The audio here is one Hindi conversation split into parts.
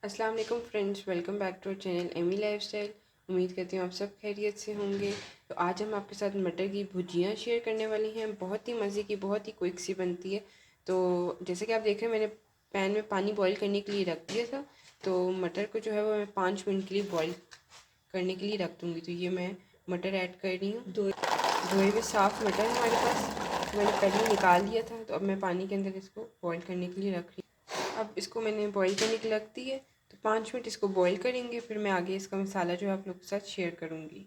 अस्सलाम वालेकुम friends, welcome back to channel Amy lifestyle. उम्मीद करती हूँ आप सब खैरियत से होंगे। तो आज हम आपके साथ मटर की भुजियाँ शेयर करने वाली हैं। बहुत ही मज़े की, बहुत ही क्विक सी बनती है। तो जैसे कि आप देख रहे हैं, मैंने पैन में पानी बॉईल करने के लिए रख दिया था। तो मटर को जो है वो मैं 5 मिनट के लिए बॉईल करने के लिए रख दूँगी। तो ये मैं मटर ऐड कर रही हूँ। धोए हुए साफ़ मटर हमारे पास मैंने पहले निकाल लिया था। तो अब मैं पानी के अंदर इसको बॉईल करने के लिए रख रही हूँ। अब इसको मैंने बॉईल करने के लिए रख दी है। तो 5 मिनट इसको बॉईल करेंगे, फिर मैं आगे इसका मसाला जो है आप लोग के साथ शेयर करूँगी।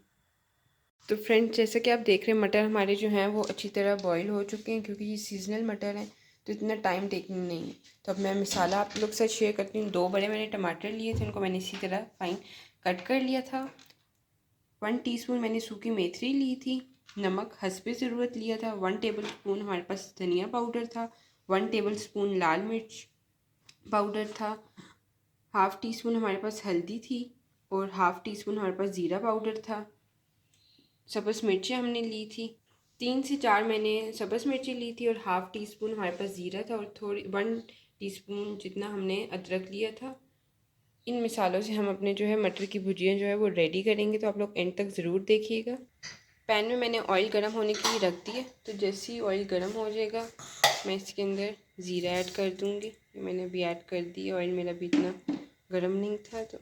तो फ्रेंड्स, जैसे कि आप देख रहे हैं, मटर हमारे जो हैं वो अच्छी तरह बॉईल हो चुके हैं, क्योंकि ये सीजनल मटर हैं तो इतना टाइम टेकिंग नहीं है। तो अब मैं मसाला आप लोग के साथ शेयर करती हूँ। 2 बड़े मैंने टमाटर लिए थे, उनको मैंने इसी तरह फाइन कट कर लिया था। 1 टीस्पून मैंने सूखी मेथी ली थी। नमक हस्बे ज़रूरत लिया था। 1 टेबल स्पून हमारे पास धनिया पाउडर था। 1 टेबल स्पून लाल मिर्च पाउडर था। हाफ़ टी स्पून हमारे पास हल्दी थी और हाफ़ टी स्पून हमारे पास ज़ीरा पाउडर था। सब्ज़ मिर्चें हमने ली थी, 3 से 4 मैंने सब्ज़ मिर्ची ली थी और हाफ़ टी स्पून हमारे पास ज़ीरा था और थोड़ी 1 टीस्पून जितना हमने अदरक लिया था। इन मिसालों से हम अपने जो है मटर की भुजिया जो है वो रेडी करेंगे। तो आप लोग एंड तक ज़रूर देखिएगा। पैन में मैंने ऑयल गर्म होने के लिए रख दिया। तो जैसे ही ऑयल गर्म हो जाएगा, मैं इसके अंदर ज़ीरा ऐड कर दूँगी। मैंने अभी ऐड कर दी। ऑयल मेरा भी इतना गर्म नहीं था। तो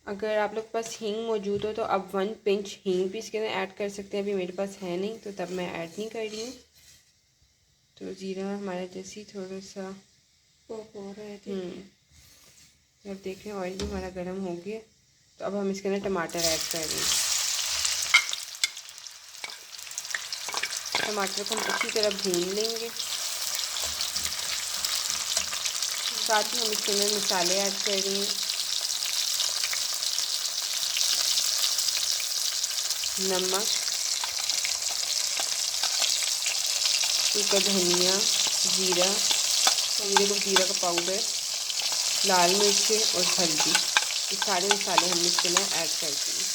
अगर आप लोग के पास हींग मौजूद हो तो आप 1 पिंच हींग भी इसके अंदर ऐड कर सकते हैं। अभी मेरे पास है नहीं, तो तब मैं ऐड नहीं कर रही हूँ। तो ज़ीरा हमारा जैसे ही थोड़ा सा पॉप हो रहा है, अब देख रहे हैं ऑयल भी हमारा गर्म हो गया। तो अब हम इसके अंदर टमाटर ऐड कर रहे हैं। टमाटर को हम अच्छी तरह भून लेंगे। साथ ही हम इसके अंदर मसाले ऐड कर रहे हैं। नमक, सूखा धनिया, ज़ीरा का पाउडर, लाल मिर्चें और हल्दी, ये सारे मसाले हम इसके अंदर ऐड कर देंगे।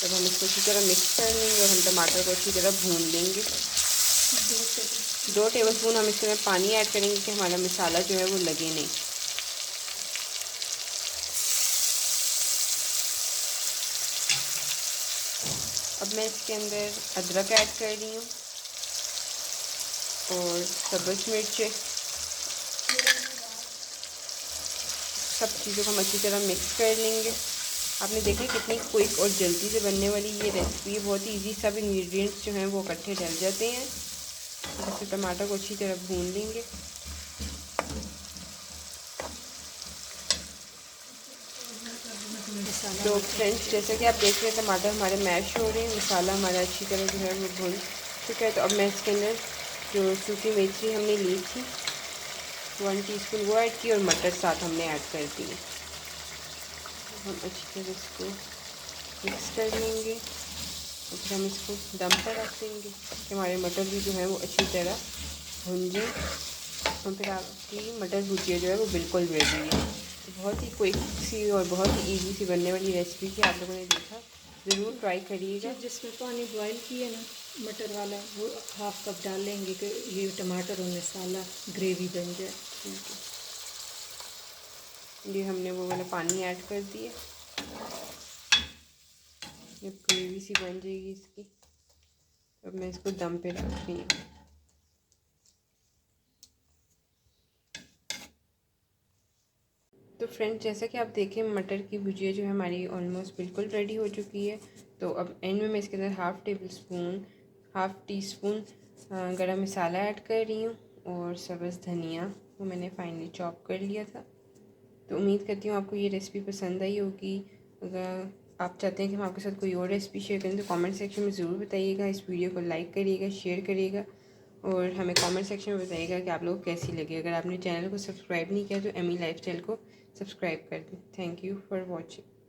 तब हम इसको अच्छी तरह मिक्स कर लेंगे और हम टमाटर को अच्छी तरह भून लेंगे। 2 टेबलस्पून हम इसके अंदर पानी ऐड करेंगे कि हमारा मसाला जो है वो लगे नहीं। अब मैं इसके अंदर अदरक ऐड कर रही हूँ और सब्ज़ मिर्चें। सब चीज़ों को हम अच्छी तरह मिक्स कर लेंगे। आपने देखा कितनी क्विक और जल्दी से बनने वाली ये रेसिपी है। बहुत ही इजी, सब इंग्रेडिएंट्स जो हैं वो इकट्ठे डल जाते हैं। जैसे टमाटर को अच्छी तरह भून लेंगे। तो फ्रेंड्स, जैसे कि आप देख रहे हैं, टमाटर हमारे मैश हो रहे हैं, मसाला हमारा अच्छी तरह जो है वो भून चुका है। तो अब मैं इसके अंदर जो सूखी मेथी हमने ली थी 1 टीस्पून वो ऐड की और मटर साथ हमने ऐड कर दिए। हम अच्छी तरह इसको मिक्स कर लेंगे और फिर हम इसको दम पर रख देंगे कि हमारे मटर भी जो है वो अच्छी तरह भुन जाए। और फिर आपकी मटर भुजिया जो है वो बिल्कुल रेडी है। तो बहुत ही क्विक सी और बहुत ही ईजी सी बनने वाली रेसिपी थी। आप लोगों ने देखा, ज़रूर ट्राई करिएगा। जिसमें पानी बॉईल किया ना मटर वाला, वो हाफ कप डालेंगे कि ये टमाटर और मसाला ग्रेवी बन जाए। ठीक है, ये हमने वो वाला पानी ऐड कर दिया। जब ग्रेवी सी बन जाएगी इसकी, अब मैं इसको दम पे रख रही हूँ। तो फ्रेंड्स, जैसा कि आप देखें, मटर की भुजिया जो है हमारी ऑलमोस्ट बिल्कुल रेडी हो चुकी है। तो अब एंड में मैं इसके अंदर हाफ़ टी स्पून गरम मसाला ऐड कर रही हूँ और सब्ज़ धनिया वो मैंने फाइनली चॉप कर लिया था। तो उम्मीद करती हूँ आपको ये रेसिपी पसंद आई होगी। अगर आप चाहते हैं कि हम आपके साथ कोई और रेसिपी शेयर करें तो कमेंट सेक्शन में ज़रूर बताइएगा। इस वीडियो को लाइक करिएगा, शेयर करिएगा और हमें कमेंट सेक्शन में बताइएगा कि आप लोगों को कैसी लगी। अगर आपने चैनल को सब्सक्राइब नहीं किया तो एमी लाइफस्टाइल को सब्सक्राइब कर दें। Thank you for watching.